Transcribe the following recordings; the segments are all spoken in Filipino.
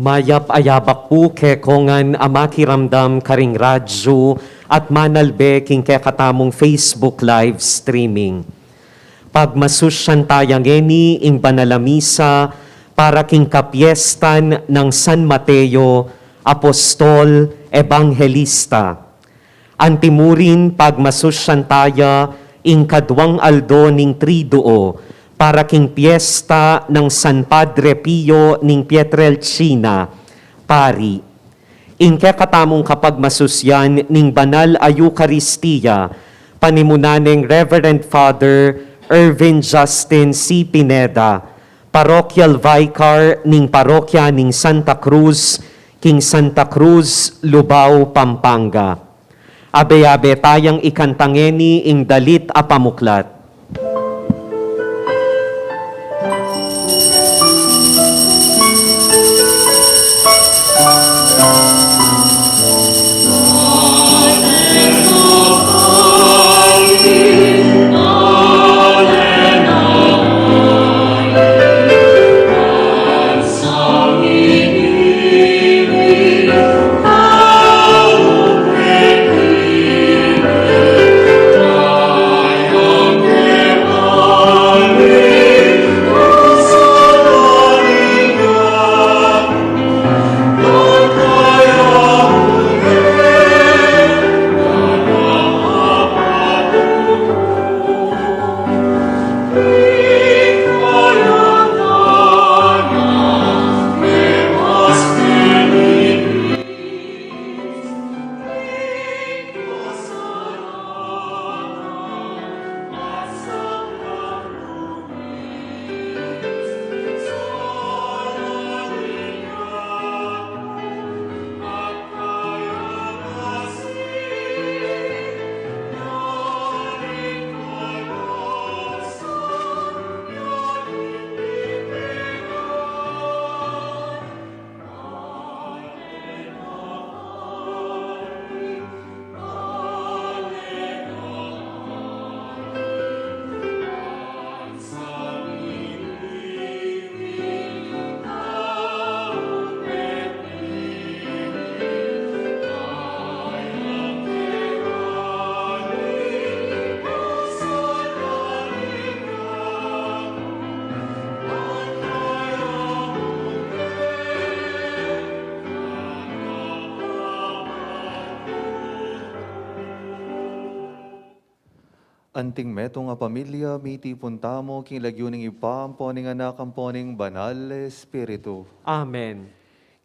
Mayap ayabak po kekongan amakiramdam karing radyo at manalbe king kekatamong Facebook live streaming. Pagmasusyan tayangeni ing banalamisa para king kapiestan ng San Mateo, Apostol, Evangelista. Antimurin pagmasusyan taya ing kadwang aldo ning triduo, para king piyesta ng San Padre Pio ning Pietrelcina, pari. Inke katamong kapag masusyan ning banal a Eucharistia, panimunaneng Reverend Father Ervin Justin C. Pineda, Parochial Vicar ning Parokya ning Santa Cruz, King Santa Cruz, Lubao, Pampanga. Abe-abe tayang ikantangeni ing dalit a pamuklat. Anting metong nga pamilya, miti puntamo, king lagyuning ipampo, ning anak ang poning banal espiritu. Amen.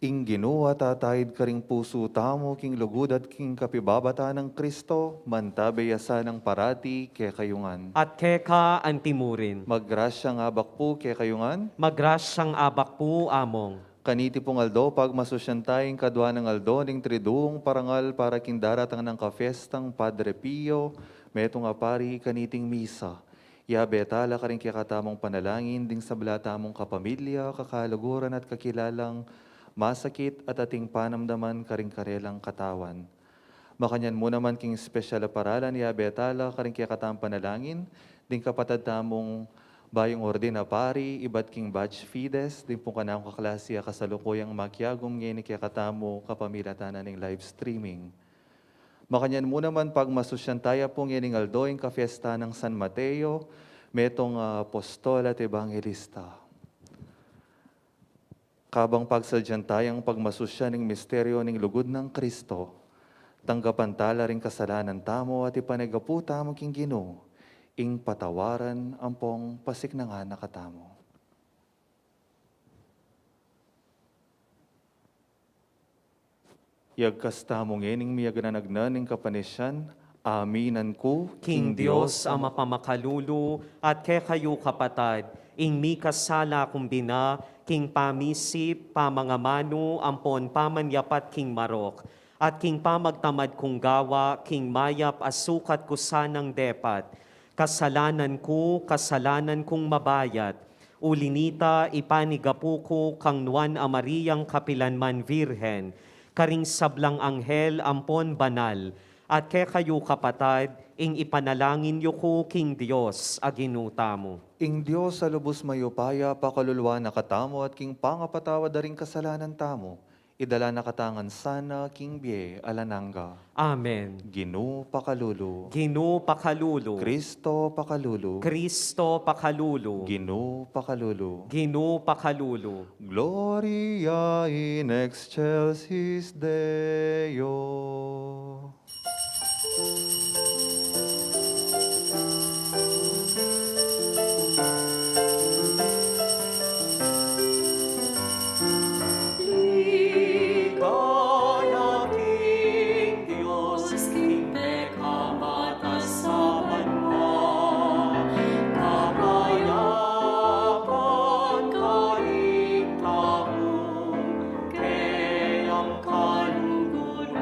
Ing Ginoo tatayid karing puso tamo, king lugod at king kapibabata ng Kristo, mantabeyasa ng parati, ke kayungan. At keka antimurin. Maggrasyang abak po, ke kayungan. Magrasyang abak po among. Kaniti pong aldo, pag masusyan tayong kadwa ng aldo, ning triduong parangal para king daratang ng kafestang Padre Pio, metong apari kaniting misa. Iabetala ka rin kakatamong panalangin ding sa balatamong kapamilya, kakaluguran at kakilalang masakit at ating panamdaman karing karelang katawan. Makanyan mo naman king special paralan, iabetala ka rin kakatamong panalangin ding kapatad tamong bayong ordin na pari, ibat king batch fides, din po kanang kaklasya kasalukuyang makyagom ngayon kikatamo kapamilatanan ng live streaming. Makanyan mo naman pag masusyan tayo pong yaning aldoing ka-fiesta ng San Mateo, metong apostol at evangelista. Kabang pagsadyan tayang pagmasusyan ng misteryo ng lugod ng Kristo, tanggapan tala rin kasalanan tamo at ipanagapu tamo king Ginoo, ing patawaran ang pong pasik na nga nakatamo. Yagkas tamong ening miyagananagnan ng kapanisyan, aminan ko, King Diyos ang mapamakalulu at kay kayo kapatad, ing mi kasala kumbina, king pamisip, pamangamano, ampon pamanyapat king marok, at king pamagtamad kong gawa, king mayap asukat ko sanang depat, kasalanan kong mabayat, ulinita ipanigapuko kang nuan a Mariyang kapilanman virhen, karing sablang anghel ampon banal, at kay kayo kapatad, ing ipanalangin yu ko king Dios aginuta mo. Ing Diyos sa lubos mayupaya, pakalulwa na katamo at king pangapatawa da ring kasalanan tamo. Idala na katangan sana, king biye, alananga. Amen. Ginu pakalulu. Ginu pakalulu. Kristo pakalulu. Kristo pakalulu. Ginu pakalulu. Ginu pakalulu. Gloria in excelsis Deo. Ligaya king Dios, king pekkamatasaman mo. Kapayapan kaligtamu, kayang kaluguran.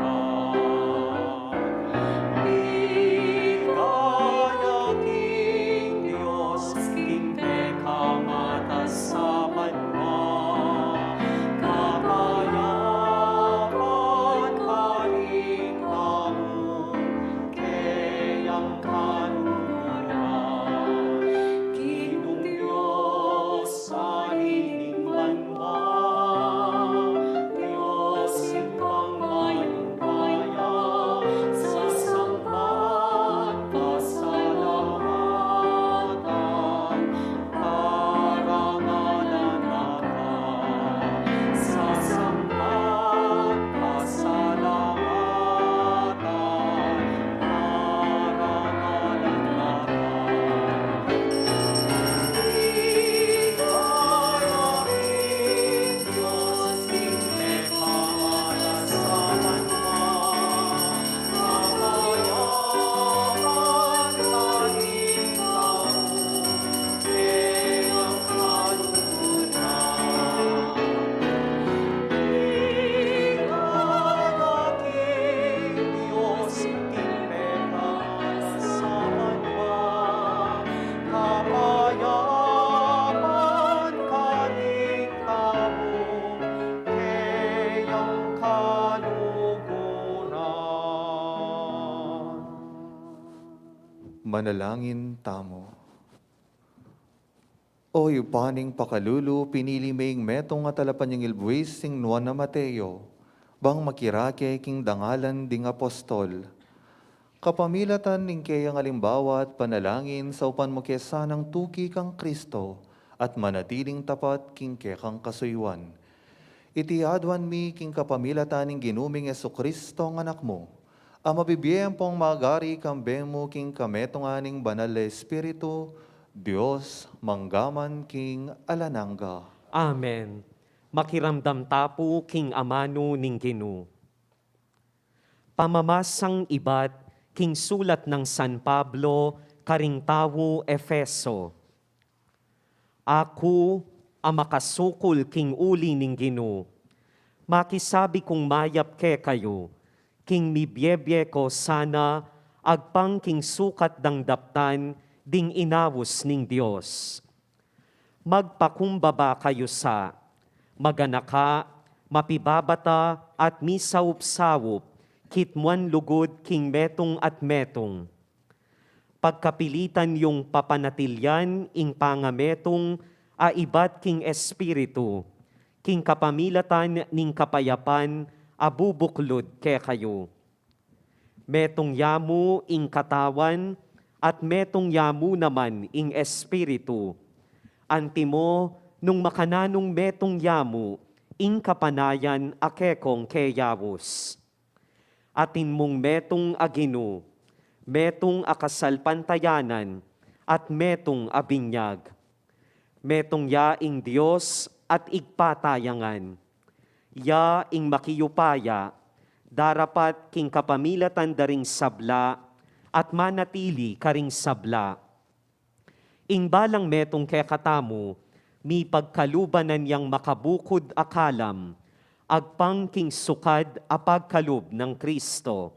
Ligaya king Dios, king pekkamatasaman mo. Kapayapan kaligtamu, kayang kaluguran. Ginong Diyos sa ining banwa, Diyos ipang mayumpaya, sa sambat pasalamatan, karangalan na ka. Sa sambat pasalamatan, karangalan na ka. Ligaya king Diyos, king pekkamatasaman mo. Kapayapan kaligtamu, kayang kaluguran. Ligaya king Diyos, king pekkamatasaman mo. Kapayapan kaligtamu, kayang kaluguran. Manalangin tamo. O paning pakalulu, pinili maing metong nga talapan yung ilbuis sing nuan na Mateo, bang makirake king dangalan ding apostol. Kapamilatan ning kayang alimbawa at panalangin sa upan mo kesanang tuki kang Kristo at manatiling tapat king kekang kasuywan. Iti adwan mi king kapamilatan ning ginuming Kristo ng anak mo, ang mabibiyayang pong magari kambemo king kametong aning banal na Espiritu, Diyos, manggaman king alananga. Amen. Makiramdam tapo king amano ning Ginu. Pamamasang ibat king sulat ng San Pablo karing tawo Efeso. Ako ang makasukol king uli ning Ginu. Makisabi kong mayap ke kayo, king mibyebye ko sana agpang king sukat dang daptan ding inawos ning Dios. Magpakumbaba kayo sa maganaka, mapibabata at misawup-sawup, kitmuan lugod king metong at metong. Pagkapilitan yung papanatilyan ing pangametong aibat king espiritu, king kapamilatan ning kapayapan abubuklod ke kayo. Metong yamu ing katawan at metong yamu naman ing espiritu. Antimo nung makananong metong yamu ing kapanayan akekong keyawos. Atin mong metong aginu, metong akasalpantayanan at metong abinyag. Metong yaing Diyos at igpatayangan. Ya ing makiyupaya, darapat king kapamilatan daring sabla at manatili karing sabla. Ing balang metong kekatamo, mi pagkalubanan yang makabukod akalam, agpang king sukad apagkalub ng Kristo.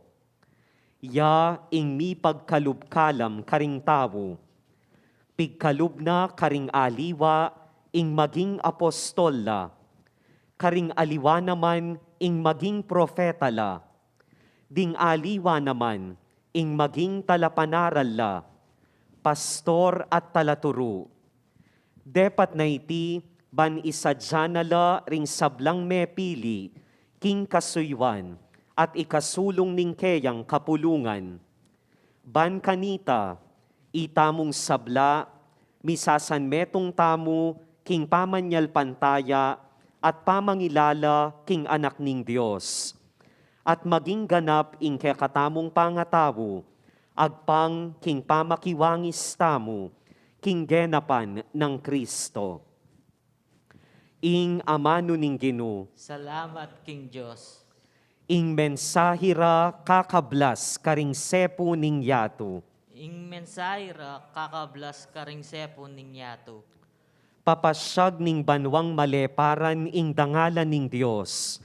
Ya ing mi pagkalub kalam karing tawo, pigkalub na karing aliwa ing maging apostol la, karing aliwa naman ing maging propeta la, ding aliwa naman ing maging talapanaral la, pastor at talaturo. Depat na iti, ban isadyanala ring sablang mepili, king kasuywan, at ikasulong ning keyang kapulungan. Ban kanita, itamong sabla, misasan metong tamu, king pamanyal pantaya, at pamangilala king anak ning Diyos. At maging ganap ing kekatamong pangatawo, agpang king pamakiwangis tamu, king genapan ng Kristo. Ing amano ning Gino, Salamat, King Diyos. ing mensahira kakablas karing sepo ning yato, Ing mensahira kakablas karing sepo ning yato. papasyag ning banwang maleparan ing dangalan ning Diyos,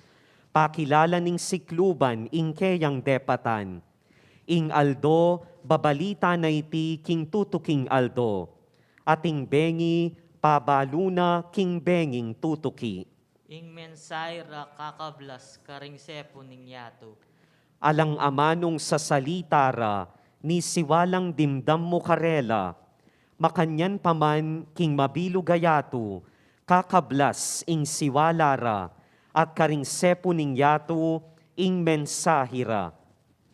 pakilala ning sikluban ing keyang depatan, ing aldo babalita na iti king tutuking aldo, ating bengi pabaluna king benging tutuki. Ing mensahira kakablas karing sepo ning yato. Alang amanong sa salitara, ni siwalang dimdam mo karela, makanyan paman king mabilo gayato, kakablas ing siwalara, at karing sepo ning yato, ing mensahira.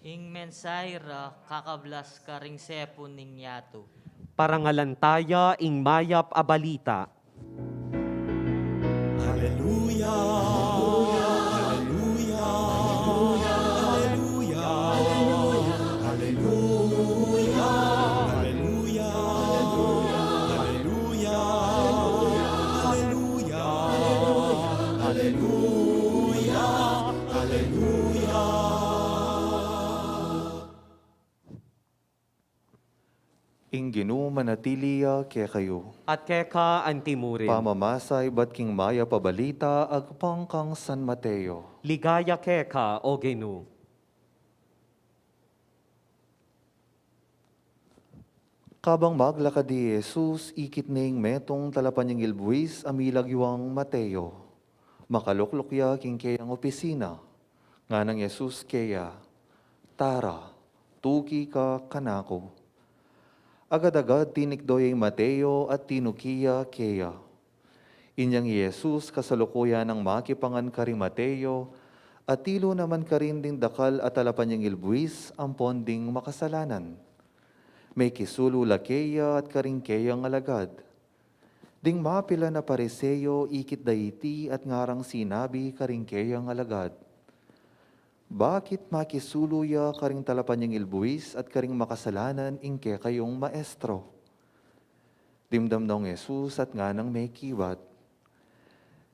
Ing mensahira kakablas karing sepo ning yato. Parangalantaya ing mayap a balita. Ing Ginoo manatiliya kaya kayo. At keka antimurin. Pamamasay ba't king maya pabalita agpang kang San Mateo. Ligaya keka o Ginu. Kabang maglakad di Jesus, ikit ning metong talapan yung ilbuis amilag yuang Mateo. Makaluklukya king kayang opisina. Nga ng Jesus kaya, tara, tuki ka kanako. Agad-agad tinikdoy yung Mateo at tinukiya kaya. Inyang Jesus kasalukuyan ng makipangan karing Mateo at tilo naman karin din dakal at talapan yung ilbuis ang ponding makasalanan. May kisulo lakeya at karing keyang alagad. Ding mapila na pariseyo ikit daiti at ngarang sinabi karing keyang alagad. Bakit makisuluya karing talapan yung ilbuis at karing makasalanan ingke kayong maestro? Dimdam nong Jesus at nga nang may kiwat.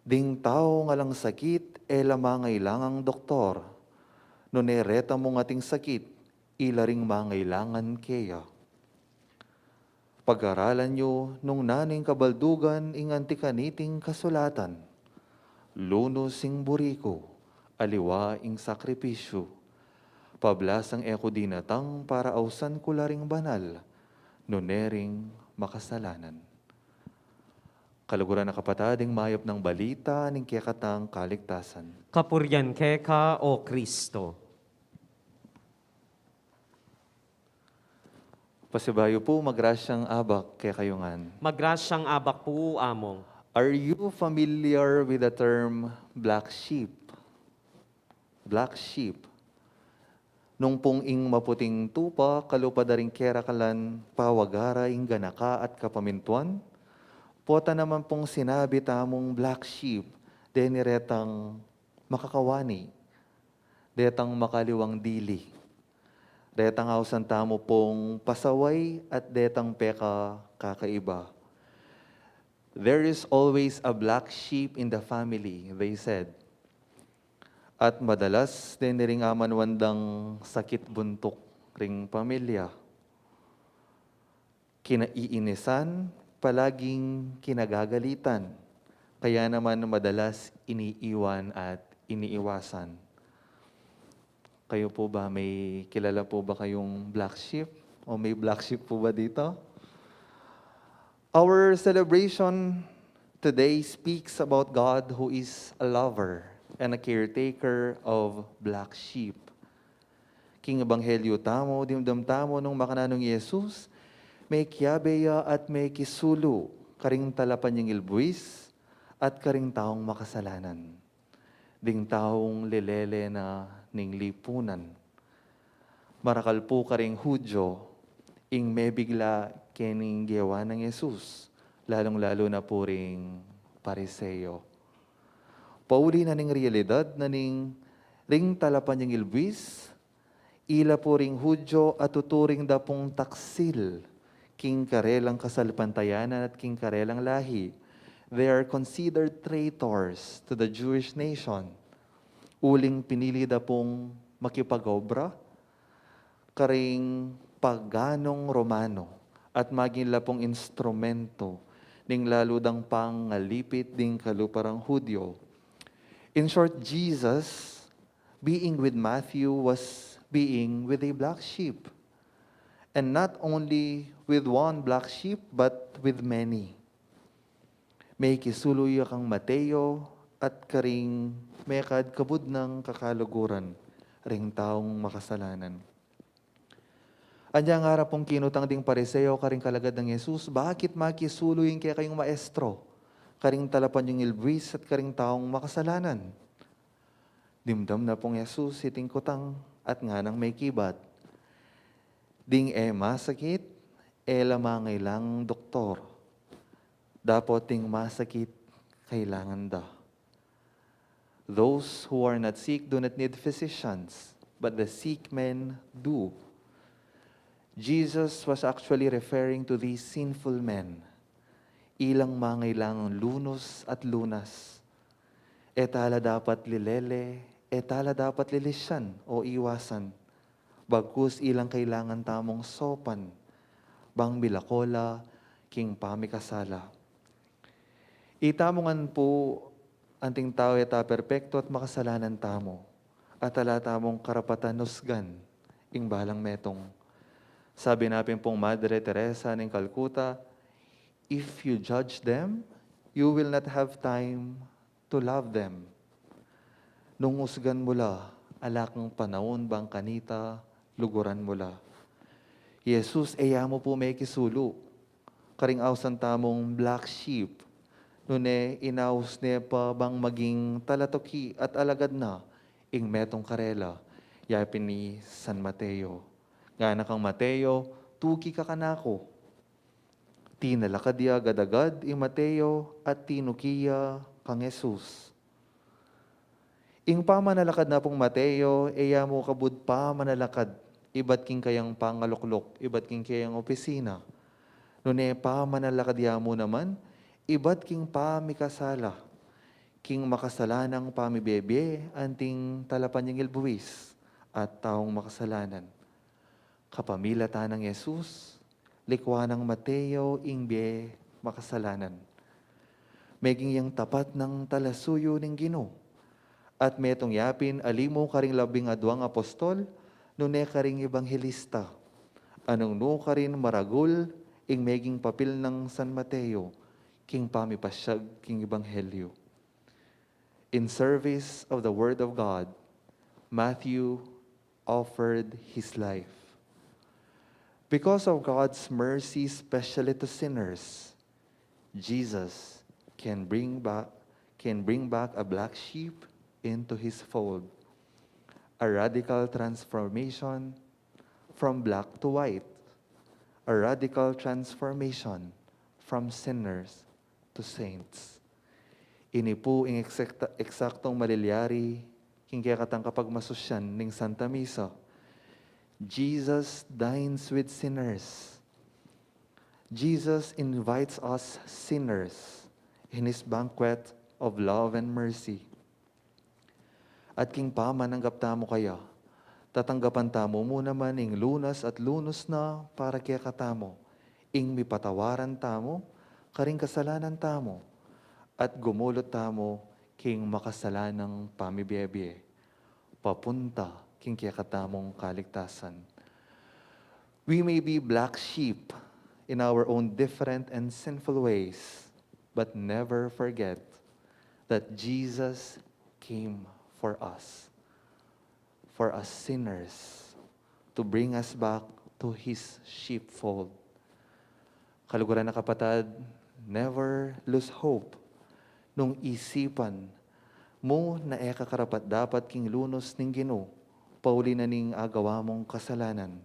Ding tao nga lang sakit, mangailangang doktor. No nereta mo ngating sakit, ilaring mangailangan keya. Pag-aralan nyo nung naning kabaldugan ing antikaniting kasulatan. Lunos sing buriko, aliwa ing sakripisyo. Pablasang eko dinatang para ausan kularing banal, nunering makasalanan. Kaluguran na kapatading mayop ng balita ning kekatang kaligtasan. Kapuryan keka o Kristo. Pasibayo po magrasyang abak kay kayungan. Magrasyang abak po among. Are you familiar with the term black sheep? Black sheep. Nung pong ing maputing tupa, kalupadaring kerakalan, pawagara ing ganaka at kapamintuan, pota naman pong sinabi tamong black sheep, deniretang makakawani, detang makaliwang dili, detang hausan tamo pong pasaway at detang peka kakaiba. There is always a black sheep in the family, they said. At madalas, diniring aman wandang sakit buntok ring pamilya. Kinaiinisan, palaging kinagagalitan. Kaya naman madalas iniiwan at iniiwasan. Kayo po ba, may kilala po ba kayong black sheep? O may black sheep po ba dito? Our celebration today speaks about God who is a lover and a caretaker of black sheep. king ebanghelyo tamo, dimdam tamo nung makananong Yesus, may kiabeya at may kisulu, karing talapan yung ilbuis, at karing taong makasalanan. Ding taong lilele na ning lipunan. Marakal po karing Hudyo, ing may bigla kening gewa ng Yesus, lalong-lalo na po ring Pariseo. Pauli na ning realidad na ning ring talapan yung ilbuis, ila po ring Hudyo at tuturing da pong taksil, king karelang kasalpantayanan at king karelang lahi. They are considered traitors to the Jewish nation. Uling pinili da pong makipag-obra, karing paganong Romano, at maging lapong instrumento ning laludang pangalipit ding kaluparang Hudyo. In short, Jesus, being with Matthew, was being with a black sheep. And not only with one black sheep, but with many. May kisuluy kang Mateo at karing mekad kabud ng kakaluguran, ring taong makasalanan. Anyang harap pong kinutang ding Pariseo karing kalagad ng Jesus, bakit makisuluyin kaya kayong maestro? Karing talapan yung ilbuis at karing taong makasalanan. Dimdam na pong Jesus, itingkutang at nga nang may kibat. Ding masakit, lamangailang doktor. Dapat ting masakit, kailangan da. Those who are not sick do not need physicians, but the sick men do. Jesus was actually referring to these sinful men. Ilang mangailangang lunos at lunas. Etala dapat lilele, etala dapat lilisyan o iwasan. Bagkus ilang kailangan tamong sopan, bang bilakola, king pamikasala. Itamongan po anting tao eta perpekto at makasalanan tamo, at ala tamong karapatan nusgan, ing balang metong. Sabi natin pong Madre Teresa ng Calcutta, if you judge them, you will not have time to love them. Nung usgan mula, alakang panahon bang kanita, luguran mula. Jesus, eya mo po may kisulu. Karing awsan tamong black sheep. Nune, inaus ne pa bang maging talatoki at alagad na, ing metong karela, yapin ni San Mateo. Nga kang Mateo, tuki ka kanako. Tinalakadya gadagad i Mateo at tinukiya kang Jesus. Ing pamanalakad na pong Mateo, eya mo kabud pa manalakad, iba't king kayang pangaluklok, iba't king kayang opisina. Nune pa manalakad ya mo naman, iba't king pamikasala, king makasalanang pamibebe, anting talapan yung ilbuwis, at taong makasalanan. Kapamilata ng Jesus, likwa ng Mateo, ingbe, makasalanan. Meging yang tapat ng talasuyo ng Ginoo. At metong yapin, alimo karing 12 apostol, nune karing ebanghelista. Anong no karin maragul, ing meging papel ng San Mateo, king pamipasyag, king ebanghelyo. In service of the Word of God, Matthew offered his life. Because of God's mercy, especially to sinners, Jesus can bring back a black sheep into his fold. A radical transformation from black to white. A radical transformation from sinners to saints. Ini po ang eksaktong malilyari king kaya katang kapag masusyan ning Santa Misa. Jesus dines with sinners. Jesus invites us sinners in His banquet of love and mercy. At king pamananggap tamo kaya, tatanggapan tamo mo naman ing lunas at lunos na para kaya katamo, ing mipatawaran tamo, karing kasalanan tamo, at gumulot tamo king makasalanang pamibiyebye, papunta king kaya katamong kaligtasan. We may be black sheep in our own different and sinful ways, but never forget that Jesus came for us sinners, to bring us back to His sheepfold. Kaluguran na kapatid, never lose hope. Nung isipan mo na eka karapat dapat king lunos ning Ginoo, pauli na ning agawa mong kasalanan.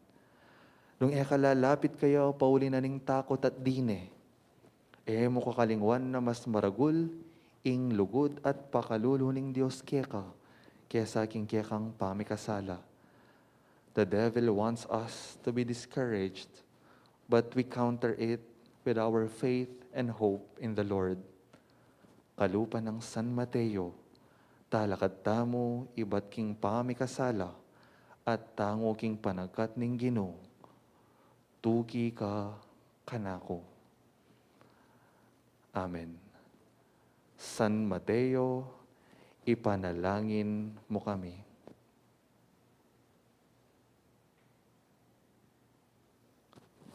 Nung eka lalapit kayo, pauli na ning takot at dine. Mo kakalingwan na mas maragul, ing lugod at pakaluluning ning Diyos keka, kesa king kekang pamikasala. The devil wants us to be discouraged, but we counter it with our faith and hope in the Lord. Kalupan ng San Mateo, talakad tamo iba't king pamikasala at tango king panagkat ning Ginoo. Tugi ka kanako. Amen. San Mateo, ipanalangin mo kami.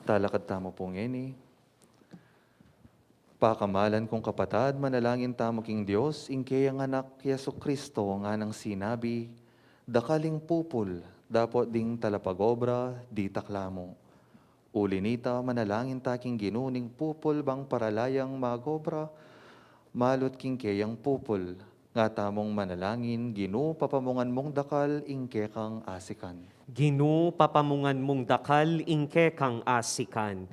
Talakad tamo pong ini. Pakamalan kong kapatad, manalangin tamo king Diyos, ingkay ang anak Yesu Kristo nga nang sinabi, dakaling pupul, dapat ding talapagobra, di taklamo. Uli nita, manalangin taking ginuning pupul, bang paralayang magobra, malot king kayang pupul, nga tamong manalangin, Ginoo papamungan mong dakal, ingke kang asikan. Ginoo papamungan mong dakal, ingke kang asikan.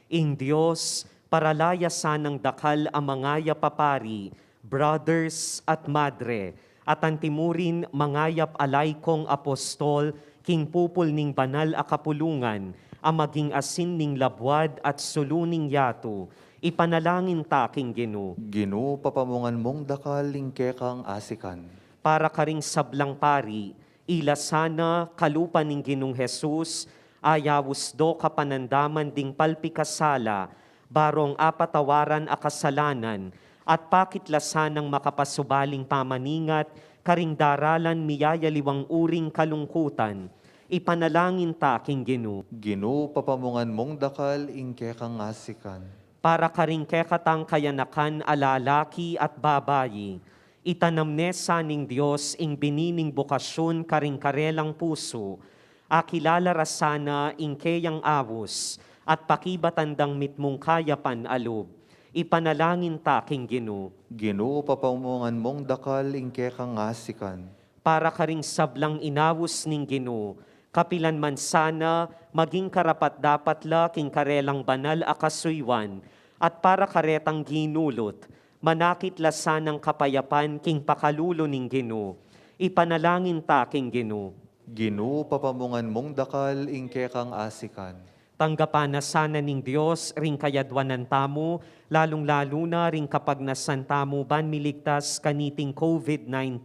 Ing Diyos, paralaya sanang dakal ang mga yapapari, brothers at madre, at antimurin mangayap alay kong apostol, king pupul ning banal a kapulungan, ang maging asin ning labwad at suluning yato, ipanalangin taking Ginoo. Ginoo papamungan mong dakal, ingke kang asikan. Para karing sablang pari, ilasana kalupa ning Ginong Jesus, ayawus do kapanandaman ding palpikasala, barong apatawaran a kasalanan, at pakitlasanang makapasubaling pamaningat, karing daralan miyayaliwang uring kalungkutan, ipanalangin taking Ginoo. Ginoo papamungan mong dakal, ingke kang asikan. Para karing kekatang kayanakan alalaki at babayi, itanamnesa ning Diyos ing binining bukasyon karing karelang puso, akilala rasana ing keyang awos, at pakibatandang mitmong kayapan alob, ipanalangin taking Ginoo. Ginoo papamungan mong dakal, ingke kang asikan. Para karing sablang inawos ning Ginoo, kapilan man sana maging karapat dapat la king karelang banal a kasuywan, at para karetang ginulot, manakit lasanang kapayapan king pakalulo ning Ginoo, ipanalangin taking Ginoo. Ginoo papamungan mong dakal, ingke kang asikan. Tanggapan na sana ning Diyos ring kayadwanan tamo, lalong-lalo na ring kapag nasan tamo ban miligtas kaniting COVID-19.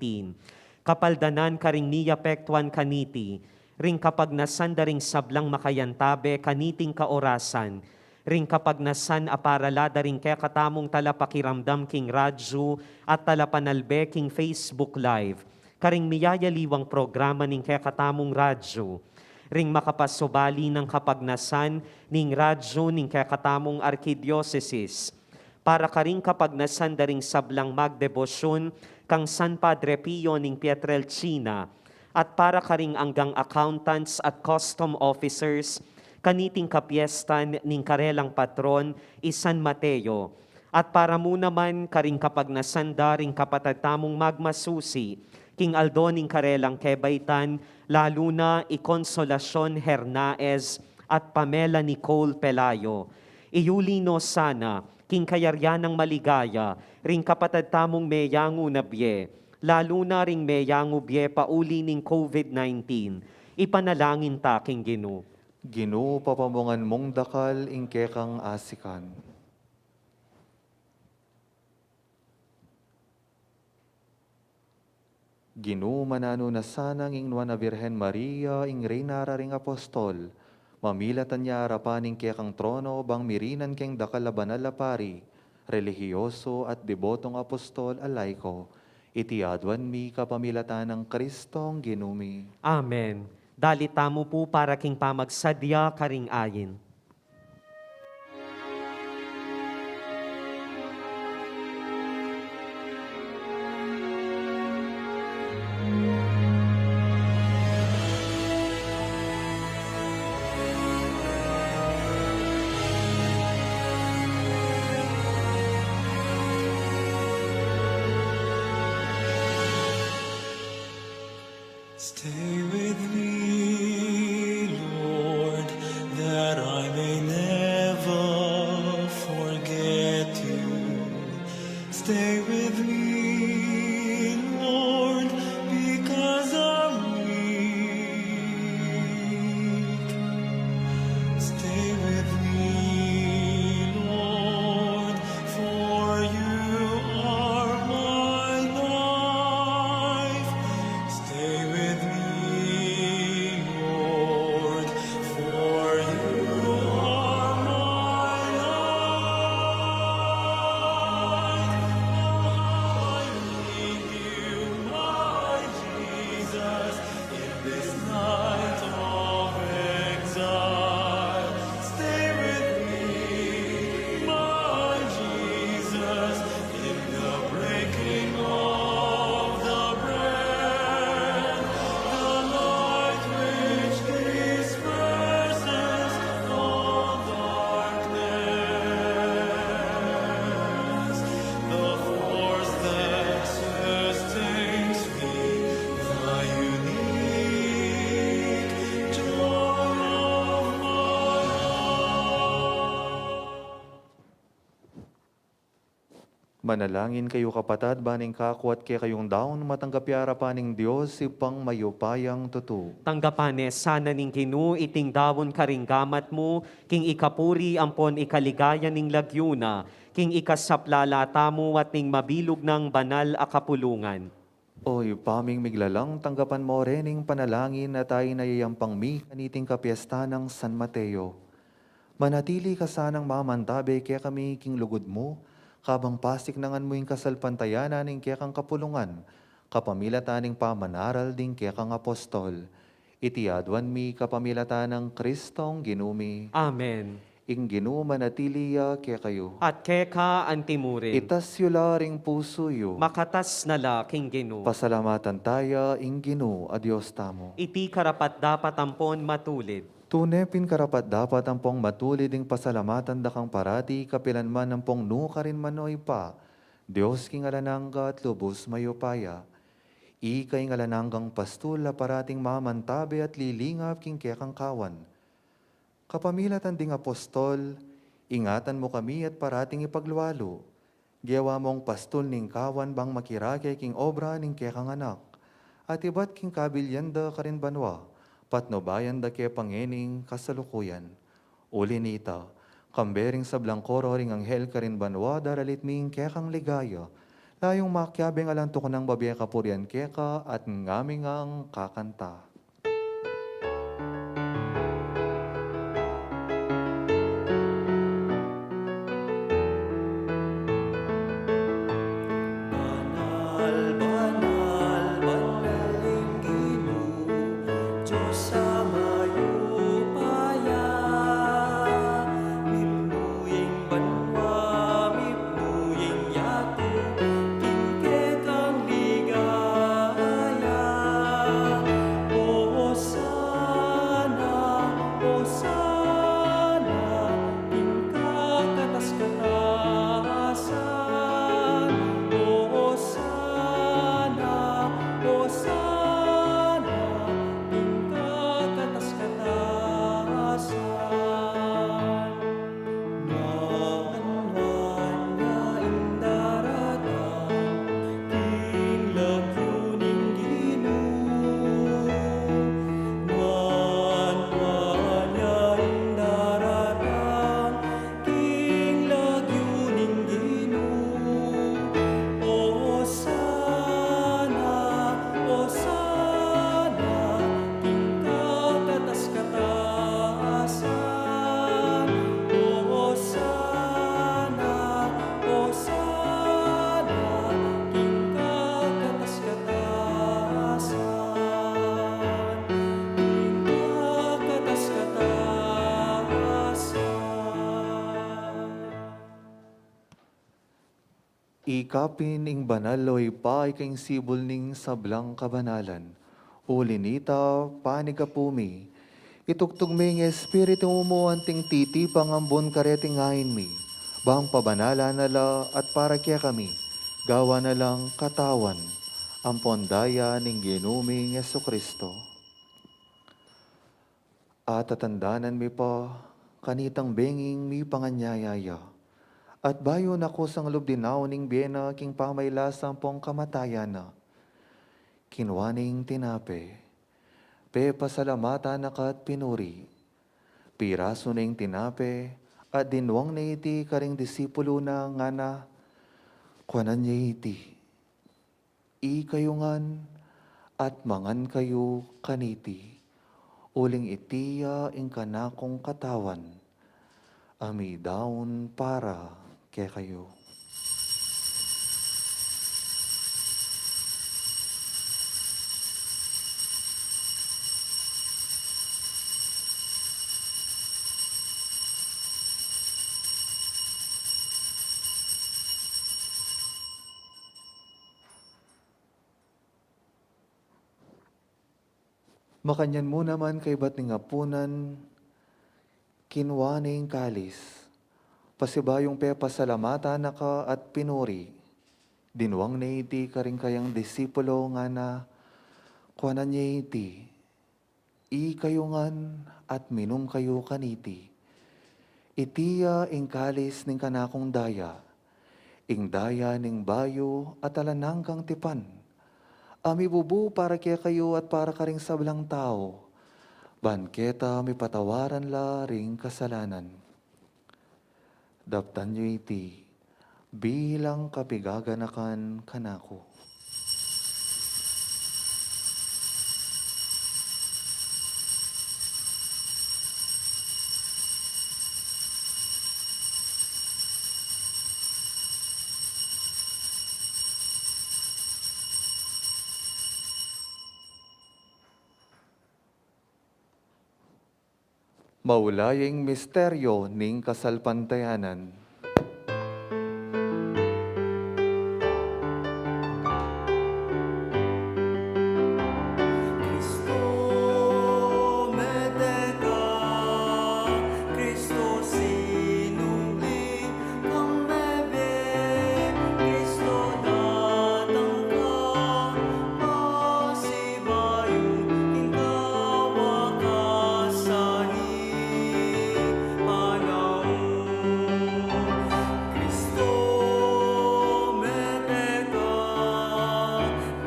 Kapaldanan karing niyapektuan kaniti, ring kapag nasan daring sablang makayantabe kaniting kaorasan, ring kapag nasan aparalada ring kaya katamong talapakiramdam king radyo at talapanalbe king Facebook Live, karing miyayaliwang programa ning kaya katamong radyo, ring makapasubali ng kapagnasan ning radyo ning kaya katamong arkidiocesis, para karing kapagnasan daring sablang magdebosyon kang San Padre Pio ning Pietrelcina, at para karing anggang accountants at custom officers, kaniting kapiestan ning karelang patron, San Mateo, at para mo naman karing kapagnasan daring kapatatamong magmasusi, king Aldo ning karelang kebaytan, lalo na Ikonsolasyon Hernaez at Pamela Nicole Pelayo. Iulino sana, king kayaryanang maligaya, ring kapatatamong meyangu na biye, lalo na ring meyangu biye pauli ning COVID-19, ipanalangin taking Ginoo. Ginoo papamungan mong dakal, ingke kang asikan. Ginoo manano na sanang ingnuan na Birhen Maria, ing reynara ring apostol, mamilatan niya arapaning kaya kang trono, bang mirinan keng dakalabanal na pari, relihiyoso at debotong apostol alayko, itiadwan mi kapamilatan ng Kristong ginumi. Amen. Dalita mo po para king pamagsadya karing ayin. Stay with me, Lord, that I may never forget you. Stay with me, Lord, because I'm weak. Stay with me, Lord, for you are my life. Stay with me, Lord, for you are my life. I need you, my Jesus, in this night of exile. Stay with me, my Jesus, in the breaking of the bread, the light which disperses all darkness, the force that sustains me, the unique joy of my Manalangin kayo kapatad, baning kako at kaya kayong daon, matanggap harapaning Diyos, ipang mayupayang tutu. Tanggapane sana ning Kinu iting dawon karinggamat mo, king ikapuri ampon ikaligaya ning lagyuna, king ikasaplalata mo at ning mabilog ng banal a kapulungan. Oy, paming miglalang, tanggapan mo rening panalangin na tayo nayayampang mi, kaniting kapiesta ng San Mateo. Manatili ka sanang mamantabe kaya kami king lugod mo, kabang pasik nangan mo yung kasalpantayanan ning kaya kang kapulungan, kapamilatan ning pamanaral ding kaya kang apostol. Itiadwan mi kapamilatan ng Kristong ginumi, Amen. ing ginu manatiliya kaya kayo. At keka antimurin, Itas yularing puso yo, makatas na la king Ginu. pasalamatan taya ing ginu, adios tamo. Iti karapat dapat ampon matulid. Tunepin karapat dapat ang pong matulid ing pasalamatan da kang parati, kapilan man ang pong nuka rin manoy pa. Diyos king alanangga at lubos mayupaya. Ikay ng alananggang pastula parating mamantabe at lilingap king kekang kawan. Kapamilatan ding apostol, ingatan mo kami at parating ipagluwalo. Giyawa mong pastol ning kawan bang makiragay king obra ning kekang anak. At iba't king kabilyanda karin banwa, patno bayan da ke pangening kasalukuyan. Uli nita, kambering sa blangkoro ring anghel karin banwa daralit ming kekang ligaya. Layong makyabeng alanto ko ng babiya kapurian keka at ngaming ang kakanta. Banal, banal, banal Inginu, Diyos sa mayupaya. Mipnuying banwa, mipnuying yato, kingkekang ligaya. O sana, kingkakatas-katasan. O sana, kingkakatas-katasan. Naanwan nga indaratang, kinlagyuning Ginu. Naanwan nga indaratang, kinlagyuning Ginu. O sana, kingkakatas-katasan. O sana, kingkakatas-katasan. Kingkakatas-katasan. Ikapin ing banaloy pa ikaing sibol ning sablang kabanalan. Ulinita panigapumi. Itugtog mi ng espiritu mo anting titi pangambon kareting ngain mi. Bang pabanala nala at para kaya kami. Gawa na lang katawan. ampon daya ning ginuming Yesu Kristo. At tatandanan mi pa, kanitang benging mi panganyayaya. At bayon ako sang lubdinaw ning biyena king pamaylasang pong kamatayan na. Kinwaning tinape, pe pasalamatan nakat pinuri. Piraso ning tinape, at dinwang na iti karing disipulo na nga na, kwanan niya iti. Ikayungan at mangan kayo kaniti. Uling itiya ing kanakong katawan. Ami daon para kay kayo. Makanyan mo naman kay ba't nga punan, kinwaning kalis. Pasibayong pe pasalamatan na ka at pinuri. Dinwang na iti karing kayang disipulo nga na, kwanan niya iti. Ikayungan at minum kayo kaniti. Itiya ing kalis ning kanakong daya. Ing daya ning bayo at alanang kang tipan. Ami bubu para kaya kayo at para karing sablang tao. Banketa mi patawaran la ring kasalanan. Daptan nyo iti, bilang kapigaganakan kanako. Maulaying misteryo ning kasalpantayanan. Cristo medeka, Cristo sinumli kang bebe, Cristo datang ka, pasibayong tingkawakasani panahon. Cristo medeka,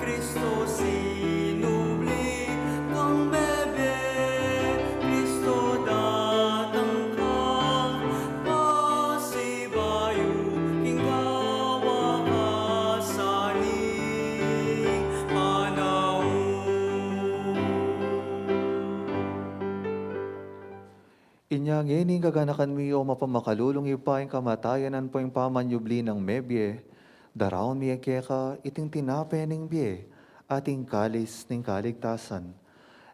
Cristo sinubli kang bebe, Cristo datang ka, pasibayong tingkawakasani panahon. Inyang ining kaganakan mi o mapamakalulong ipaing kamatayanan po yung pamanyubli ng mebye, daraon mi keka iting tinape ning bie, ating kalis ning kaligtasan.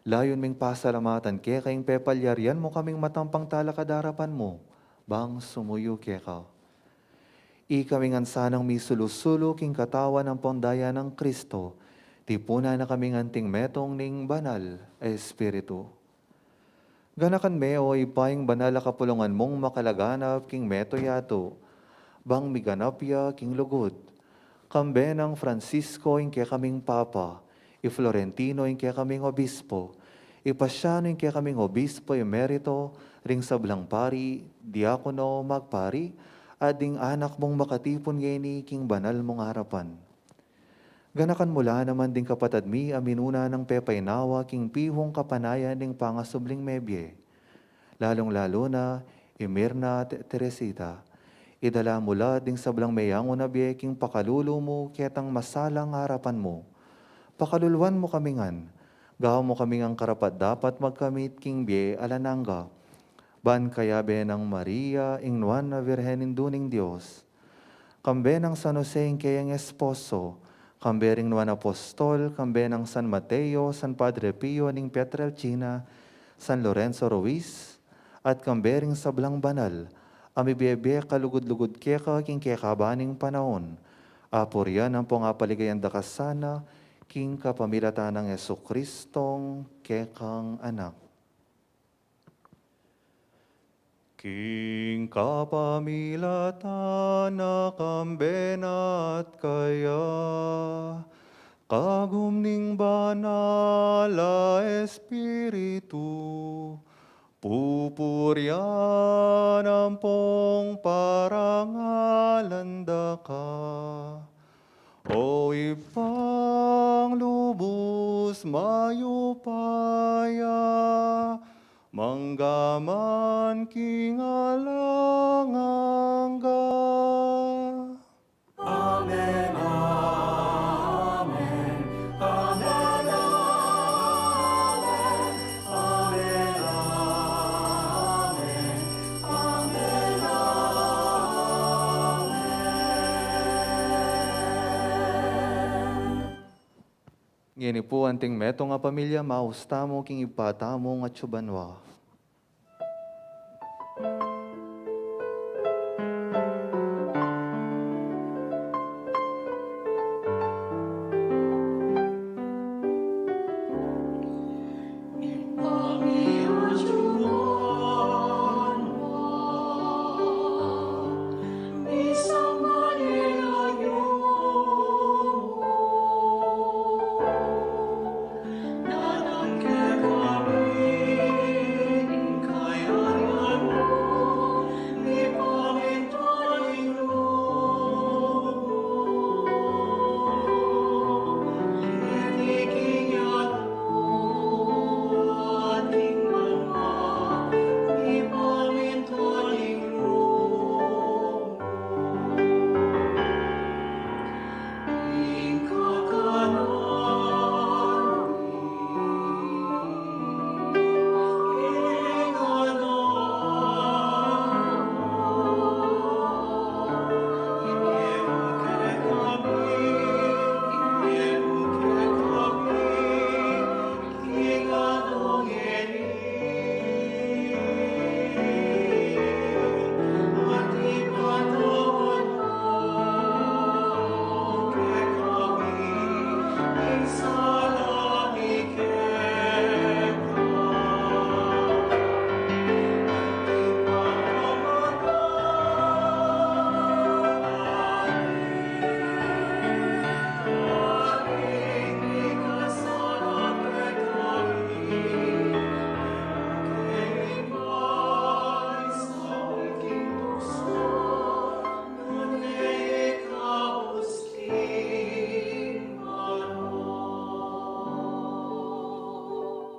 Layon ming pasalamatan keka ing pepalyarian mo kaming matampang talakadarapan mo, bang sumuyo keka. Ikaming ansanang mi sulusulo king katawan ng pondaya ng Kristo, tipuna na kaming anting metong ning banal Espiritu. Ganakan me o ipaing banala kapulungan mong makalaganap king meto yato, bang miganapya king lugod. Kambe ng Francisco inke kaming Papa, i Florentino inke kaming Obispo, ipasyano inke kaming Obispo emerito, ring sablang pari, diakono magpari, ading anak mong makatipon ngeni king banal mong harapan. Ganakan mula naman din kapatad mi aminuna ng pepaynawa king pihong kapanayan ning pangasubling mebye. Lalong-lalo na Emirna at Teresita, idala mula ding sablang mayango na biye king pakalulo mo ketang masalang harapan mo. Pakaluluan mo kamingan, gaw mo kaming ang karapat dapat magkamit king biye alanangga. Ban kaya be ng Maria, ingnuan na Virhenin duning Diyos. Kambe ng San Jose ing kayang esposo, kambe ring nuan apostol, kambe ng San Mateo, San Padre Pio ning Pietrelcina, San Lorenzo Ruiz, at kambe ring sablang banal, amibebe kalugod-lugod keka king kekabaning panahon. Apuryan ang pongapaligayan dakasana, king kapamilata ng Jesucristong kekang anak. King kapamilata na kambenat kaya, kagumning banala Espiritu, pupuryan ampong parangalanda ka. O ipang lubos mayupaya, manggaman kingalangangga. Amen, amen, amen, amen, amen, amen, amen. Ngini po anting meto nga pamilya maustamo king ipatamo nga tsubanwa.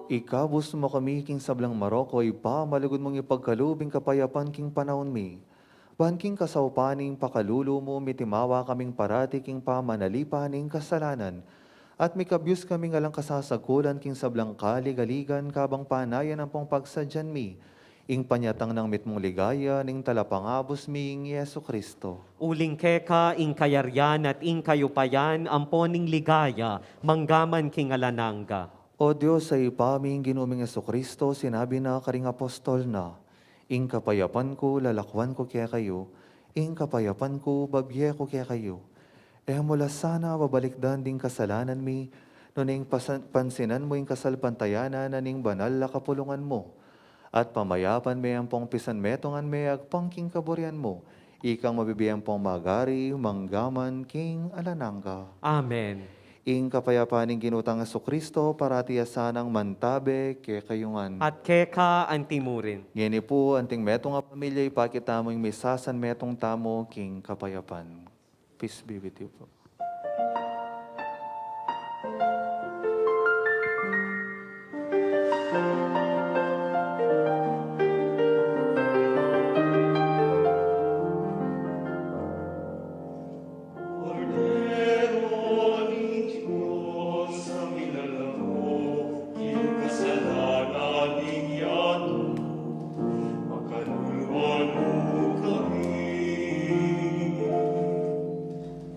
Ikabus mo kami king sablang Maroko, ipa malugod mong ipagkalubing kapayapan king panahon mi. Ban king kasaupaning pakalulu mo, mitimawa kaming parati king pamanalipaning kasalanan. At mikabyus kaming alang kasasagulan king sablang kaligaligan, kabang panayan ang pong pagsadyan mi. Ing panyatang ng mitmong ligaya, ning talapangabos mi ing Yesu Kristo. Uling keka, ing kayaryan at ing kayupayan, amponing ligaya, manggaman king alananga. O Diyos, sa ipaming ginuming Yesu Kristo, sinabi na karing apostol na, ing kapayapan ko, lalakwan ko kaya kayo, ing kapayapan ko, babye ko kaya kayo. Mula sana babalikdan ding kasalanan mi, nuning pansinan mo ing kasalpantayanan na ning banal na kapulungan mo. At pamayapan may ang pong pisan metongan may agpangking kaburian mo, ikang mabibiyang pong magari, manggaman, king alananga. Amen. Ing kapayapaning ginutang Yesu Kristo, parati asanang mantabe, ke kayungan. At keka, antimurin. Ngini po, anting metong nga pamilya, ipakita mo yung misasan metong tamo, king kapayapan. Peace be with you po.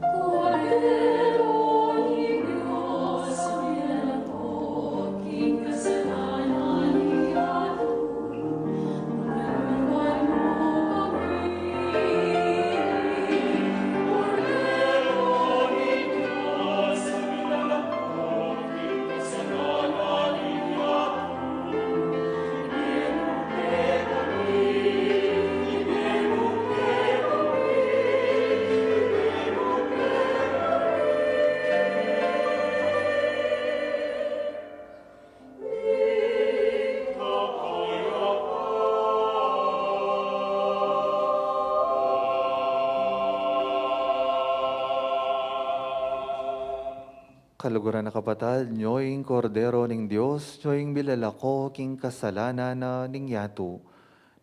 Kung Kaluguran na kapatad, nyoing kordero ning Diyos, nyoing bilalako king kasalanan na ning yato.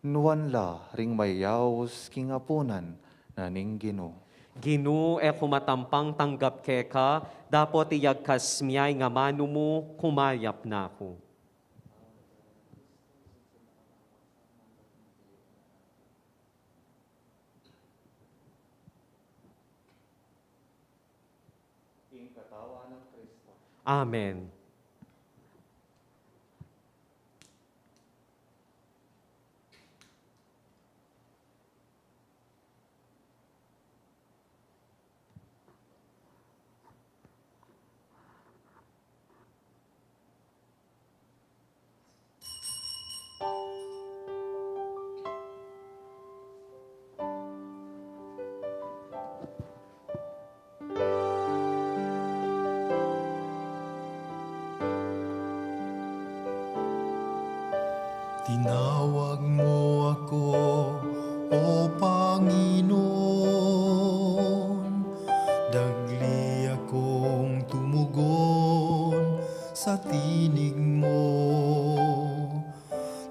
Nuan la ring mayaws king apunan na ning Ginoo. Ginu e kumatampang tanggap keka, dapot iyagkas miyay nga mano mo, kumayap na ako. Amen. Tinawag mo ako, O Panginoon, dagli akong tumugon sa tinig mo.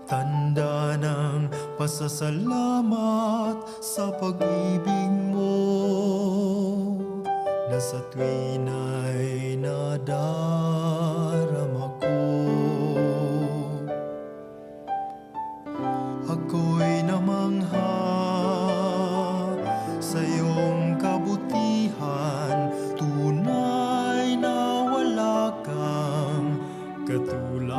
Tanda ng pasasalamat sa pag-ibig mo, na sa tuwin ay nadarama ko. Ako'y namangha sa iyong kabutihan, tunay na wala kang katulad.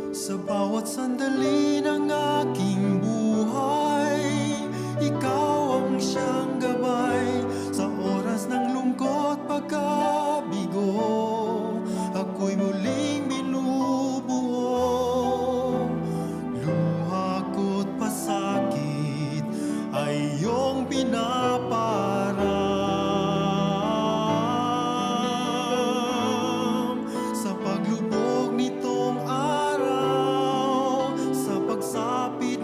Sa bawat sandali ng aking buhay, ikaw ang siyang gabay. Sa oras ng lungkot pagkabigo, ako'y muling binubuo. Luha ko't pasakit ay iyong pinaparam. Sa paglubog nitong araw, sa pagsapit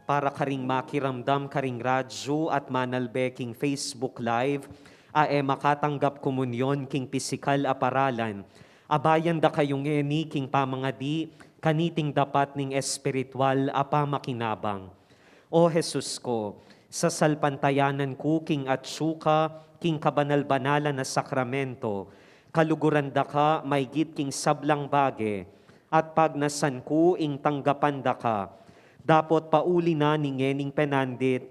para karing makiramdam karing radyo at manalbeking Facebook Live, makatanggap komunyon king pisikal a paralan. Abayan da kayong eni king pamangadi, kaniting dapat ning espiritual apa makinabang. O Jesus ko, sa salpantayanan ko king atsuka, king kabanal-banalan na sakramento, kaluguran da ka may git king sablang bage, at pag nasan ko ing tanggapan da ka, dapot pauli na ningening penandit,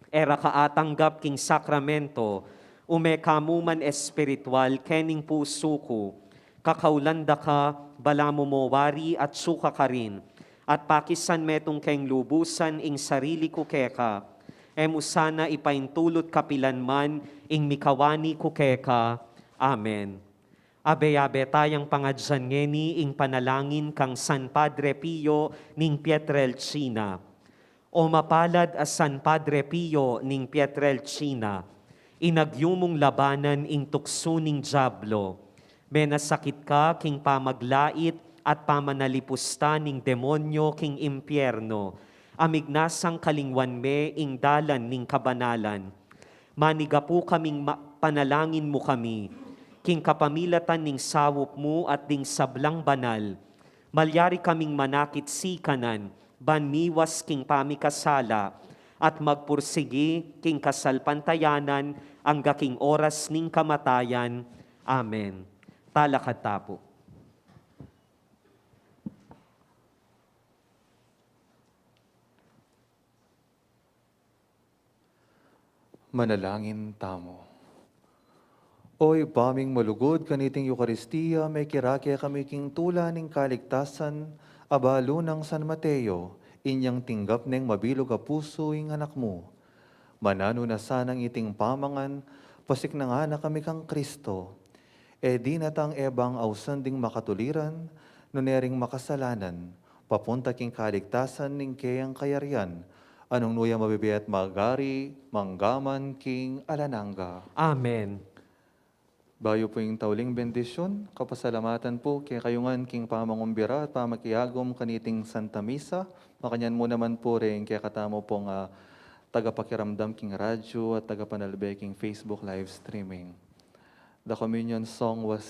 era kaatanggap king sakramento, ume kamuman espiritual kening puso ko, kakaulanda ka, balamo mo wari at suka ka rin, at pakisan metong keng lubusan ing sarili ko keka, emusana ipaintulot kapilanman ing mikawani ko keka. Amen. Abe-abe tayang pangadyan ngeni ing panalangin kang San Padre Pio ning Pietrelcina. O mapalad as San Padre Pio ning Pietrelcina, inagyumong labanan ing tukso ning Diablo. Menasakit ka king pamaglait at pamanalipusta ning demonyo king impyerno. Amignasang kalingwan me ing dalan ning kabanalan. Manigapu kaming panalangin mo kami, king kapamilatan ning sawop mo at ding sablang banal. Malyari kaming manakit sikanan, banmiwas king pamikasala, at magpursigi king kasalpantayanan, ang gaking oras ning kamatayan. Amen. Talakad tapo. Manalangin tamo. Oy, paming malugod kaniting Eukaristiya, may kirakya kami king tula ning kaligtasan, abalo ng San Mateo, inyang tinggap neng mabilog a puso ing anak mo. Manano na sanang iting pamangan, pasik na nga na kami kang Kristo. E di natang ebang ausan ding makatuliran, nunering makasalanan, papunta king kaligtasan ning kayang kayarian, anong nuya mabibiyat magari, manggaman king alananga. Amen. Bayo po yung tauling bendisyon, kapasalamatan po kay kayungan king pamangumbira at pamakiagom kaniting Santa Misa. Makanyan mo naman po rin kaya katamo pong tagapakiramdam king radyo at tagapanalbe king Facebook live streaming. The communion song was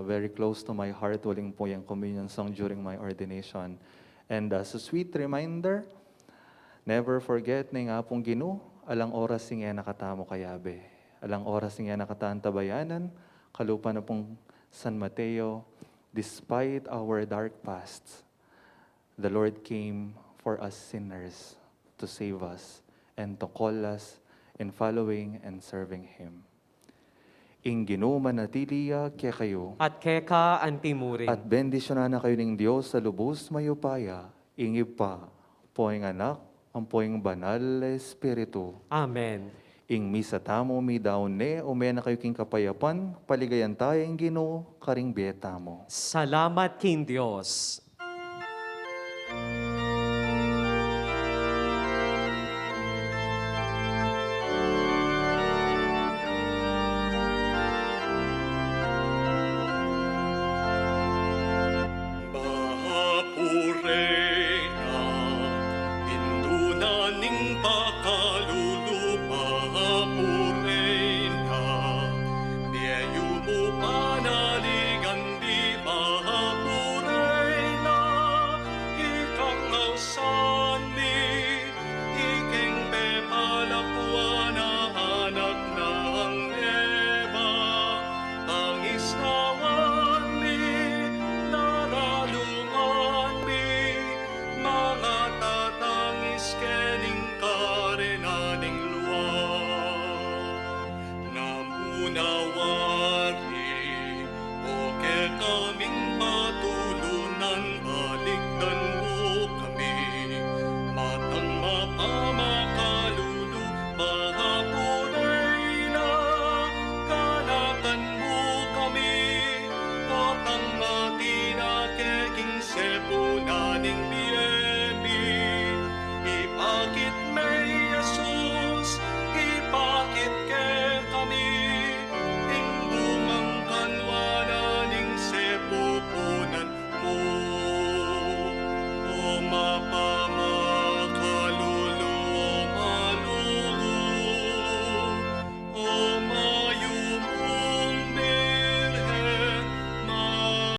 very close to my heart, waling po yung communion song during my ordination. And as a sweet reminder, never forget na nga pong Ginoo, alang oras sing nakatamo kayabe. Alang oras nga nakataan tabayanan, kalupa na pong San Mateo, despite our dark pasts, the Lord came for us sinners to save us and to call us in following and serving Him. Ing Ginoo manatiliya kaya kayo, At keka antimurin. at bendisyonan na kayo ng Diyos sa lubos mayupaya, ingib pa, poing anak, ang poing banal na Espiritu. Amen. Ing misa tamo mi daon ne, umena kayo king kapayapan, paligayan tayo ing Ginoo, karing biyeta mo. Salamat king Diyos.